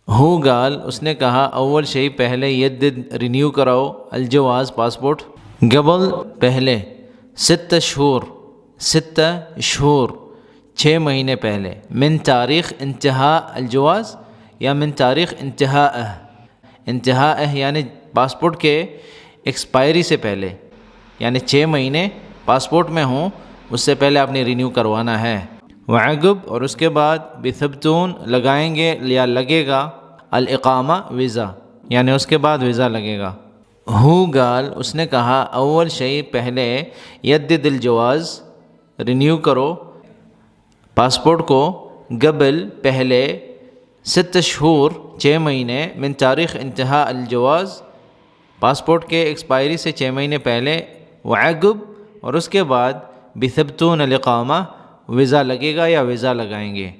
ہو گال اس نے کہا اول شئی پہلے یدد رینیو کراؤ الجواز پاسپورٹ قبل پہلے 6 شہور 6 شہور 6 مہینے پہلے من تاریخ انتہا الجواز یا من تاریخ انتہا یعنی پاسپورٹ کے ایکسپائری سے پہلے، یعنی 6 مہینے پاسپورٹ میں ہوں اس سے پہلے آپ نے رینیو کروانا ہے۔ وعقب اور اس کے بعد بثبتون لگائیں گے یا لگے گا الاقامہ ویزا، یعنی اس کے بعد ویزا لگے گا۔ ہو گال اس نے کہا اول شئی پہلے یدد الجواز رینیو کرو پاسپورٹ کو قبل پہلے 6 شہور 6 مہینے من تاریخ انتہا الجواز پاسپورٹ کے ایکسپائری سے 6 مہینے پہلے، وعقب اور اس کے بعد بثبتون الاقامہ ویزا لگے گا یا ویزا لگائیں گے۔